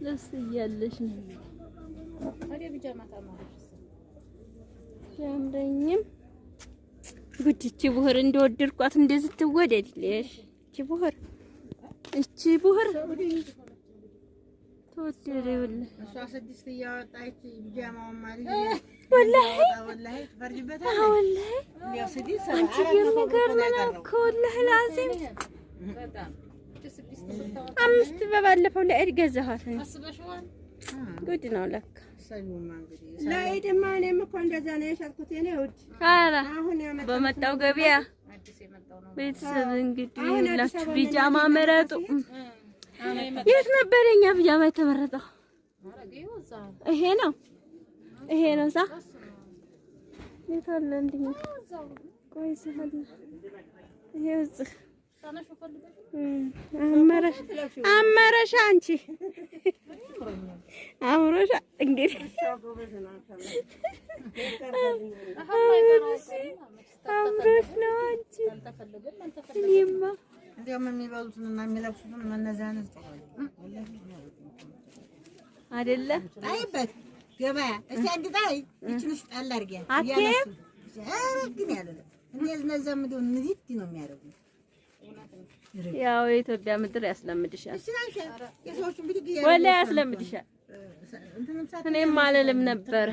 ደስ እያለሽ ነው። ታዲያ ቢጃማ ታማረሽ ያምረኝም ጉድ እቺ ቡህር እንደወደድኳት እንደዚህ ትወደድልሽ። እቺ ቡህር ተወደደውል እሷ 6 እያወጣች ቢጃማውን ማለት ወላሂ ትፈርጅበታለች። ወላሂ ያው 6 አንቺ የሚገርም ነው እኮ ወላሂ ላዚም በጣም አምስት በባለፈው ለእድ ገዛኋት። አስበሽዋል? ጉድ ነው ለካ ሰዩማ እንግዲህ ለኢድማ እኔም እኮ እንደዛ ነው የሸጥኩት። እኔ ውድ ኧረ አሁን ያመጣሁት በመጣው ገበያ አዲስ የመጣው ነው። ቤተሰብ እንግዲህ ሁላችሁ ቢጃማ መረጡ። የት ነበር የኛ ቢጃማ የተመረጠው? ይሄ ነው እዛ የት አለ እንዴ? ቆይ ሰሃል ይሄ እዚህ አመረሻ አንቺ አምሮሻ እንግዲህ አምሮሽ ነው አንቺ። እኔማ እንደውም የሚበሉትንና የሚለብሱትን መነዛነዝ አይደለ አይበት ገበያ እስኪ አንድ ጣይ እቺንስ ጣል አድርጊያ አትይም ግን ያለ እንደዚህ ነዘምዶ ንዚት ነው የሚያደርጉት። ያው የኢትዮጵያ ምድር ያስለምድሻል፣ የሰዎቹ ብድግ ወላሂ ያስለምድሻል። እኔም አልልም ነበር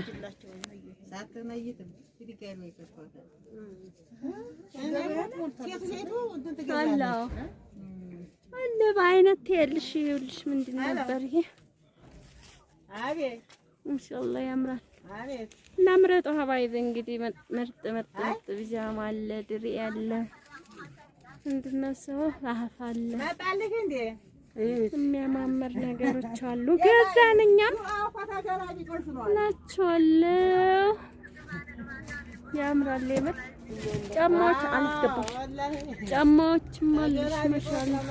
ሳትነይትም ብድግ ያለው ይከፋታል። አለ በአይነት ትያለሽ። ይኸውልሽ ምንድን ነበር ይሄ? አቤት ማሻአላህ ያምራል። አቤት እናምረጥ ሀባይብ እንግዲህ ምርጥ ቢጃማ አለ፣ ድሪ አለ፣ ምንድን ነው ሰው አህፍ አለ፣ መጣልህ እንዴ የሚያማምር ነገሮች አሉ። ገዛን እኛም እላችኋለሁ። ያምራል የምር። ጫማዎች አልገባም። ጫማዎችም አሉሽ ማሻአላህ።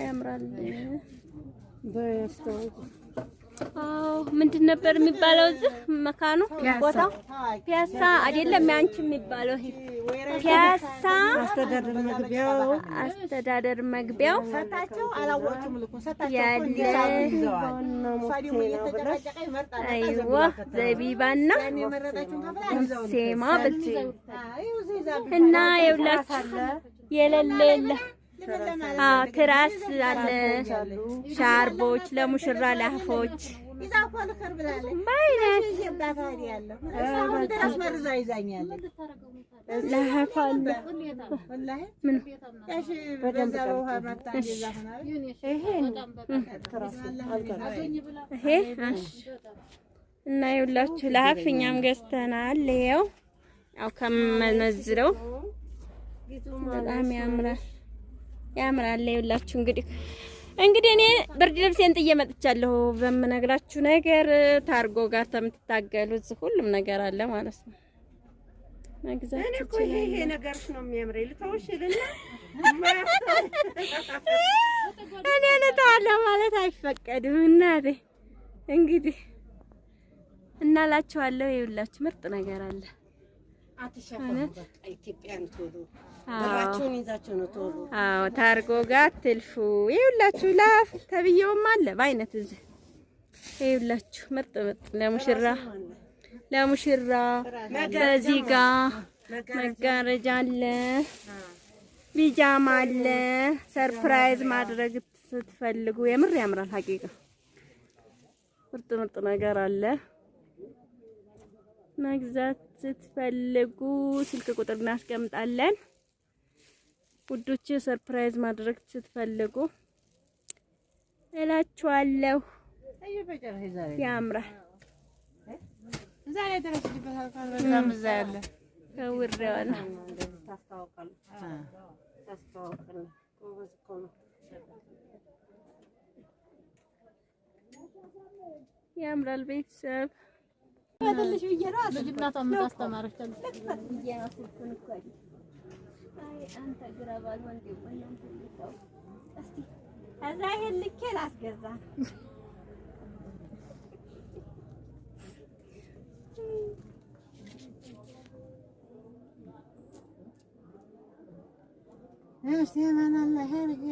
ያምራል። አዎ ምንድን ነበር የሚባለው እዚህ መካኑ ቦታው? ፒያሳ አይደለም ያንቺ የሚባለው ይሄ ፒያሳ አስተዳደር መግቢያው ሰጣቸው አላወቅኩም ልኩ ሰጣቸው ያለ አይዋ ዘቢባና ሴማ ብቻ እና የውላችሁ የሌለ ትራስ አለ፣ ሻርቦች ለሙሽራ ለአህፎች በአይነት ለአህፍ አለ። ይሄ እና የውላችሁ ለአህፍ እኛም ገዝተናል። ይኸው ያው ከመነዝረው በጣም ያምራል። ይኸውላችሁ እንግዲህ እኔ ብርድ ልብሴን ጥዬ መጥቻለሁ። በምነግራችሁ ነገር ታርጎ ጋር ተምትታገሉት ሁሉም ነገር አለ ማለት ነው። መግዛት እኔ እኮ ይሄ ነገርሽ ነው የሚያምረኝ። ልተውሽልና እኔ ልተዋለሁ ማለት አይፈቀድም እናቴ። እንግዲህ እናላችኋለሁ። ይኸውላችሁ ምርጥ ነገር አለ። አትሸፈኑት ኢትዮጵያን ቶሎ ብራችሁን ይዛችሁ ነው ቶሎ። አዎ ታርጎ ጋር ትልፉ። ይኸውላችሁ ላፍ ተብየውም አለ በአይነት እዚህ። ይኸውላችሁ ምርጥ ለሙሽራ በዚህ ጋር መጋረጃ አለ፣ ቢጃማ አለ። ሰርፕራይዝ ማድረግ ስትፈልጉ የምር ያምራል። ሀቂቃ ምርጥ ነገር አለ። መግዛት ስትፈልጉ ስልክ ቁጥር እናስቀምጣለን ውዶች። ሰርፕራይዝ ማድረግ ስትፈልጉ እላችኋለሁ። ያምራል። ዛሬ ደረስኩበት በጣም እዛ ያለ ከውረዋል ያምራል። ቤተሰብ ትልሽ ብዬ ነው ልጅናቷን የምታስተማረች ብዬ ነው ስልኩን እኮ አይደል። አይ አንተ ግራባል ወንዴ ወንዴ ልታው እስቲ እዛ ይሄን ልኬ ላስገዛ እሺ ማን አላህ ያርግ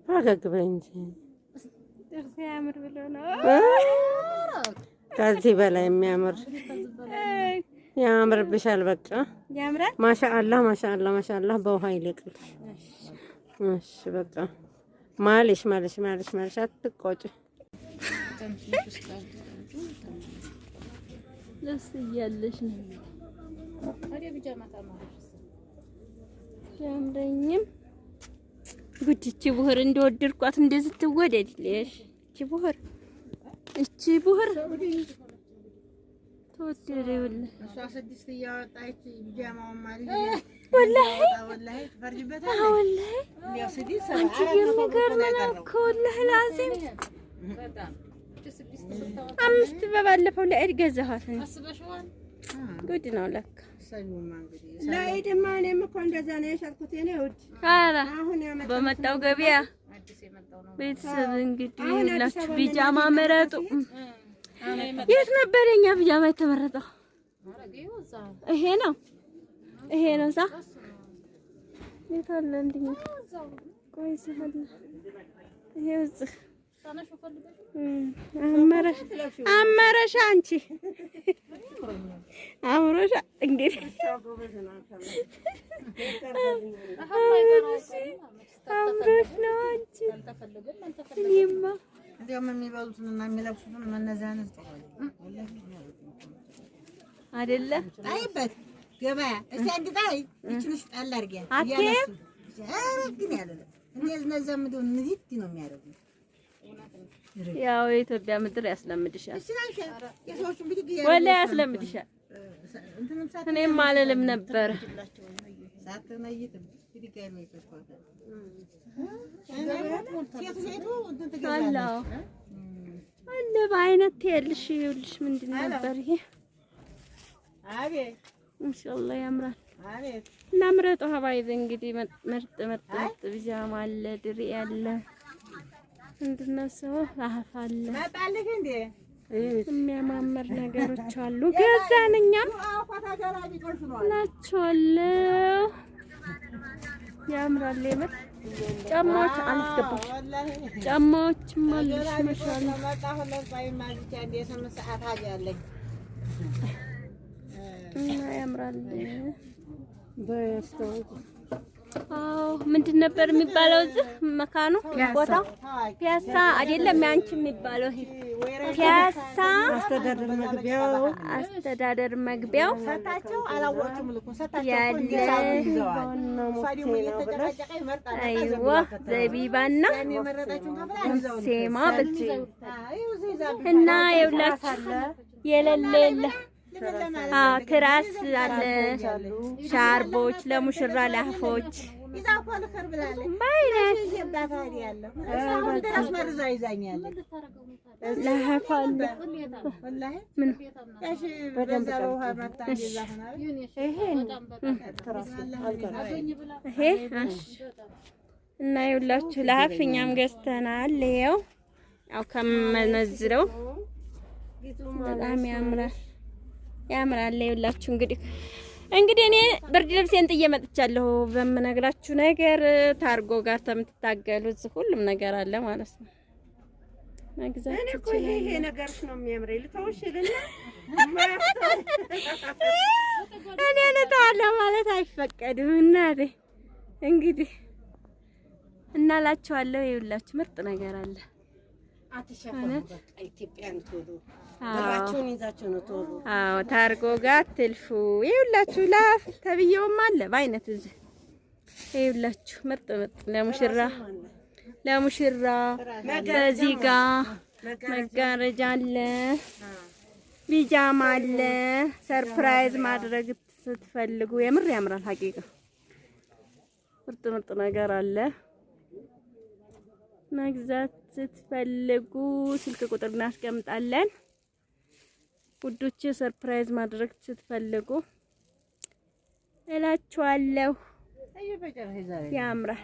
ፈገግ በይ እንጂ ጥርስ ያምር ብሎ ነው። ከዚህ በላይ የሚያምር ያምርብሻል። በቃ ያምራል። ማሻአላህ ማሻአላህ ማሻአላህ። በውሃ ይለቅል። እሺ በቃ ማለሽ አትቆጪ። ደስ እያለሽ ነው። ያምረኝም ጉድቺ ቡህር እንደወደድኳት እንደዚህ ትወደድልሽ። እቺ ቡህር ተወደደ ይኸውልህ። እሷ 6 እያወጣች ቢጃማውን ማለት ወላሂ ትፈርጅበታለሽ። ወላሂ ያው 6 አንቺ የሚገርም ነው እኮ ወላሂ ላዚም። አምስት በባለፈው ለኢድ ገዛኋት። ጉድ ነው ለካ። ለኢድማ እኔም እኮ እንደዛ ነው የሸጥኩት የኔ ውድ። ኧረ አሁን በመጣው ገበያ ቤተሰብ እንግዲህ ሁላችሁ ቢጃማ መረጡ። የት ነበር የኛ ቢጃማ የተመረጠው? ይሄ ነው ሳ የት አለ እንዴ? ቆይ ሰሃለ ይሄው እዚህ አመረሻ አንቺ አምሮሻ እንግዲህ አምሮሽ ነው አንቺ። እኔማ እንደውም የሚበሉትንና የሚለብሱትን መነዛነዝ አይደለ አይበት ገበያ እስቲ አንድ ጣይ እቺንስ ጣል አድርጊያት አትይም ግን ያለለ እንደዚህ ነዘምደው ንዚት ነው የሚያደርጉት። ያው የኢትዮጵያ ምድር ያስለምድሻል፣ የሰዎችን ብድግ ወላሂ ያስለምድሻል። እኔም አልልም ነበር ሳትነይት ብድግ ያለው ይፈቷታል። አለ በአይነት ያልሽ ይኸውልሽ ምንድን ነበር ይሄ? አቤት ማሻአላህ ያምራል። አቤት እና ምረጡ ሀባይብ እንግዲህ ምርጥ ቢጃማ አለ፣ ድሪ አለ፣ ምንድን ነው ሰው አህፍ አለ፣ መጣልህ እንዴ የሚያማምር ነገሮች አሉ። ገዛን እኛም ናቸዋለሁ። ያምራል የምር ጫማዎች አልገባሽ ጫማዎችም አሉሽ ማሻአላህ። እና ያምራል። አዎ ምንድን ነበር የሚባለው እዚህ መካኑ ቦታው? ፒያሳ አይደለም ያንቺ የሚባለው ይሄ ፒያሳ አስተዳደር መግቢያው ሰጣቸው አላወቅኩም ልኩ ሰጣቸው ያለ አይዋ ዘቢባና ሴማ ብቻ እና የውላችሁ የሌለ ትራስ አለ፣ ሻርቦች ለሙሽራ ለአህፎች በአይነት ለአህፍ አለ። ምን ይሄ እና የውላችሁ ለአህፍ እኛም ገዝተናል። ይኸው ያው ከመነዝረው በጣም ያምራል ያምራል። ይኸውላችሁ እንግዲህ እኔ ብርድ ልብሴን ጥዬ መጥቻለሁ። በምነግራችሁ ነገር ታርጎ ጋር ተምትታገሉት ሁሉም ነገር አለ ማለት ነው። መግዛት እኮ ይሄ ነገርሽ ነው የሚያምረኝ። ልተውሽልና እኔ ልተዋለሁ ማለት አይፈቀድም እናቴ። እንግዲህ እናላችኋለሁ። ይኸውላችሁ ምርጥ ነገር አለ። አትሸፈኑ በቃ ኢትዮጵያን ቶሎ ብራችሁን ይዛችሁ ነው ቶሎ። አዎ ታርጎ ጋር አትልፉ። ይኸውላችሁ ላፍ ተብዬውም አለ በአይነት እዚህ ይኸውላችሁ ምርጥ ለሙሽራ በዚህ ጋር መጋረጃ አለ፣ ቢጃማ አለ። ሰርፕራይዝ ማድረግ ስትፈልጉ የምር ያምራል። ሀቂቃ ምርጥ ነገር አለ። መግዛት ስትፈልጉ ስልክ ቁጥር እናስቀምጣለን ውዶቼ። ሰርፕራይዝ ማድረግ ስትፈልጉ እላችኋለሁ። ያምራል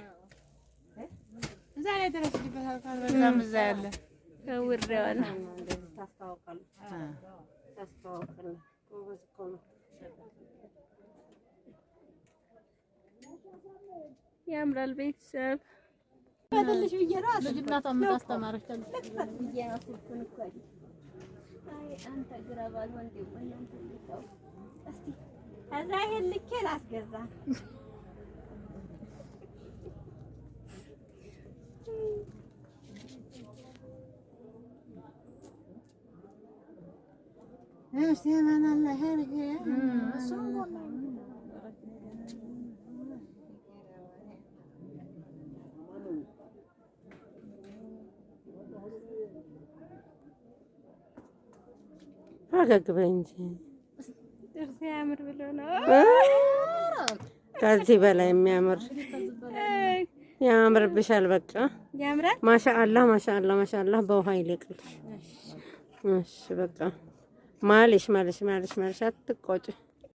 እዛ ላይ ደረስልበታል ካልበዛም እዛ ያለ ከውሬዋና ታስተዋውቃለህ ጎበዝ እኮ ነው። ያምራል ቤተሰብ ትልሽ ብዬሽ ነው ልጅናቷ የምታስተማረችው ብዬሽ ነው ስልኩን እኮ አይደል። አይ አንተ ግራ ባል ወንዴ እናንተ ልታው እስቲ ከዛ ይሄን ልኬ ላስገዛ እሺ ማን አለ ሄርጌ ፈገግ በይ እንጂ ጥርስ ያምር ብሎ ነው። ከዚህ በላይ የሚያምር ያምርብሻል። በቃ ያምራል። ማሻአላህ ማሻአላህ ማሻአላህ በውሃ ይለቅል። እሺ በቃ ማልሽ አትቆጭ።